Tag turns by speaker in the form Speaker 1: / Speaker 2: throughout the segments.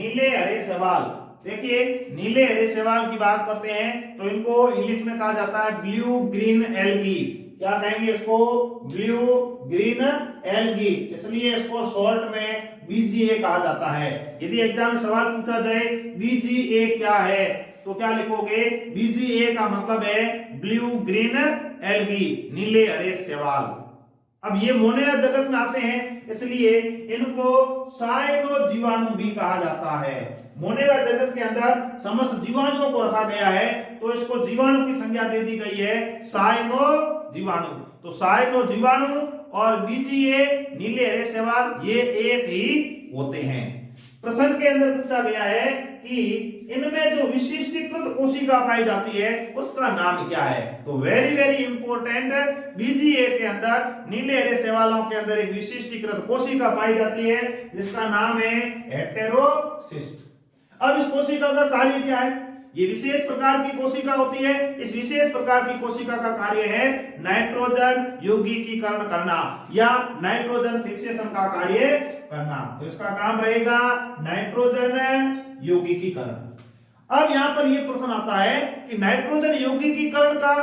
Speaker 1: नीले हरे शैवाल। देखिए नीले हरे शैवाल की बात करते हैं तो इनको इंग्लिश में कहा जाता है ब्लू ग्रीन एल्गी। क्या कहेंगे इसको? ब्लू ग्रीन एल्गी, इसलिए इसको शॉर्ट में बीजीए कहा जाता है। यदि एग्जाम में सवाल पूछा जाए बीजीए क्या है तो क्या लिखोगे? बीजीए का मतलब है ब्लू ग्रीन एल्गी, नीले हरे शैवाल। अब ये मोनेरा जगत में आते हैं इसलिए इनको साइनो जीवाणु भी कहा जाता है। मोनेरा जगत के अंदर समस्त जीवाणुओं को रखा गया है तो इसको जीवाणु की संज्ञा दे दी गई है साइनो जीवाणु। तो साइनो जीवाणु और बीजीए नीले हरे शैवाल ये एक ही होते हैं। प्रश्न के अंदर पूछा गया है कि इनमें जो विशिष्टीकृत कोशिका पाई जाती है उसका नाम क्या है? तो वेरी वेरी इंपॉर्टेंट, बीजीए के अंदर नीले हरे शैवालों के अंदर एक विशिष्टीकृत कोशिका पाई जाती है जिसका नाम है हेटेरोसिस्ट। अब इस कोशिका का कार्य क्या है? ये विशेष प्रकार की कोशिका होती है। इस विशेष प्रकार की कोशिका का कार्य है नाइट्रोजन यौगिकीकरण करना या नाइट्रोजन फिक्सेशन का कार्य करना। तो इसका काम रहेगा नाइट्रोजन यौगिकीकरण। अब यहां पर यह प्रश्न आता है कि नाइट्रोजन यौगिकीकरण का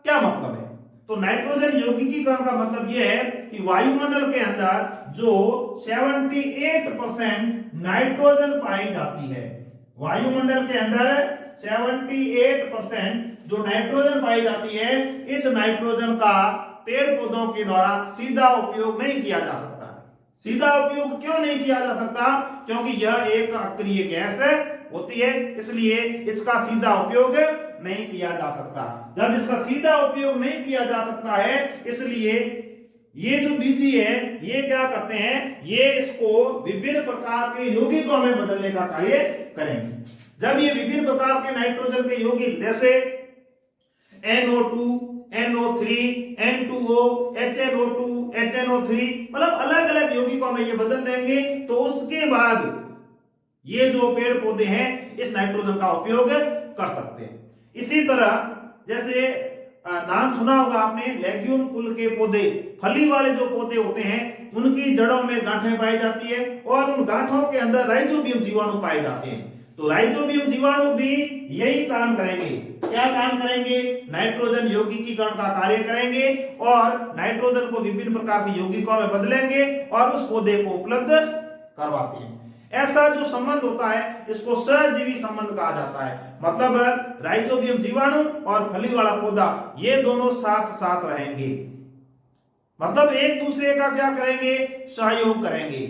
Speaker 1: क्या मतलब है? तो नाइट्रोजन यौगिकीकरण का मतलब यह है कि वायुमंडल के अंदर जो 78% नाइट्रोजन पाई जाती है, वायुमंडल के अंदर 78% जो नाइट्रोजन पाई जाती है, इस नाइट्रोजन का पेड़ पौधों के द्वारा सीधा उपयोग नहीं किया जा सकता। सीधा उपयोग क्यों नहीं किया जा सकता? क्योंकि यह एक अक्रिय गैस होती है, इसलिए इसका सीधा उपयोग नहीं किया जा सकता। जब इसका सीधा उपयोग नहीं किया जा सकता है इसलिए ये जो बीजी है ये क्या करते हैं? ये इसको विभिन्न प्रकार के यौगिकों में बदलने का कार्य करेंगे। जब ये विभिन्न प्रकार के नाइट्रोजन के यौगिक जैसे NO2, NO3, N2O, HNO2, HNO3 मतलब अलग अलग यौगिकों में ये बदल देंगे तो उसके बाद ये जो पेड़ पौधे हैं इस नाइट्रोजन का उपयोग कर सकते हैं। इसी तरह जैसे नाम सुना होगा आपने लेग्यूम कुल के पौधे, फली वाले जो पौधे होते हैं उनकी जड़ों में गांठें पाई जाती है और उन गांठों के अंदर राइजोबियम जीवाणु पाए जाते हैं। तो राइजोबियम जीवाणु भी यही काम करेंगे। क्या काम करेंगे? नाइट्रोजन यौगिकीकरण का कार्य करेंगे और नाइट्रोजन को विभिन्न प्रकार के यौगिकों में बदलेंगे और उस पौधे को उपलब्ध करवाते हैं। ऐसा जो संबंध होता है इसको सहजीवी संबंध कहा जाता है। मतलब राइजोबियम जीवाणु और फली वाला पौधा ये दोनों साथ साथ रहेंगे, मतलब एक दूसरे का क्या करेंगे? सहयोग करेंगे।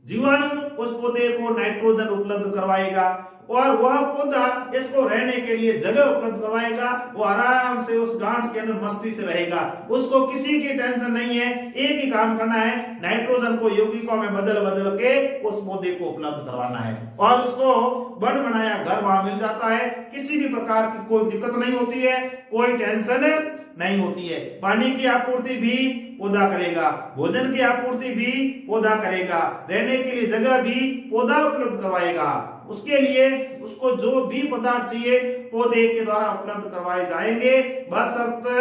Speaker 1: जीवाणु उस पौधे को नाइट्रोजन उपलब्ध करवाएगा और वह पौधा इसको रहने के लिए जगह उपलब्ध करवाएगा। वो आराम से उस गांठ के अंदर मस्ती से रहेगा, उसको किसी की टेंशन नहीं है। एक ही काम करना है, नाइट्रोजन को यौगिकों में बदल बदल के उस पौधे को उपलब्ध करवाना है और उसको बन बनाया घर वहां मिल जाता है। किसी भी प्रकार की कोई दिक्कत नहीं होती है, कोई टेंशन नहीं होती है। पानी की आपूर्ति भी पौधा करेगा, भोजन की आपूर्ति भी पौधा करेगा, रहने के लिए जगह भी पौधा उपलब्ध करवाएगा। उसके लिए उसको जो भी पदार्थ चाहिए पौधे के द्वारा उपलब्ध करवाए जाएंगे, बशर्ते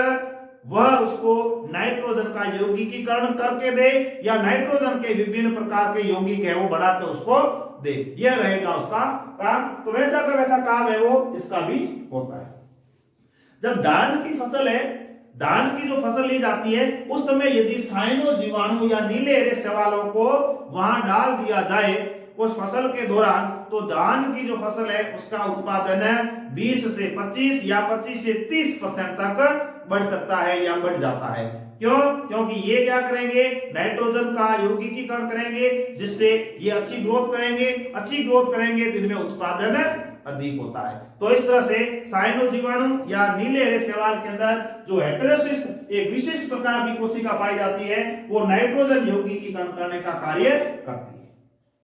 Speaker 1: वह उसको नाइट्रोजन का यौगिकीकरण करके दे या नाइट्रोजन के विभिन्न प्रकार के यौगिक है वो बढ़ाकर उसको दे। यह रहेगा उसका काम। तो वैसा का वैसा काम है वो इसका भी होता है। जब धान की फसल है, धान की जो फसल ली जाती है उस समय यदि साइनो जीवाणु या नीले हरे शैवालों को वहां डाल दिया जाए उस फसल के दौरान, तो धान की जो फसल है उसका उत्पादन 20 से 25 या 25 से 30% तक बढ़ सकता है या बढ़ जाता है। क्यों? क्योंकि ये क्या करेंगे? नाइट्रोजन का यौगिकीकरण करेंगे जिससे ये अच्छी ग्रोथ करेंगे। अच्छी ग्रोथ करेंगे तो इनमें उत्पादन अधिक होता है। तो इस तरह से साइनो जीवाणु या नीले हरे शैवाल के अंदर जो हेटेरोसिस्ट एक विशिष्ट प्रकार की कोशिका पाई जाती है वो नाइट्रोजन यौगिकीकरण करने का कार्य करती है।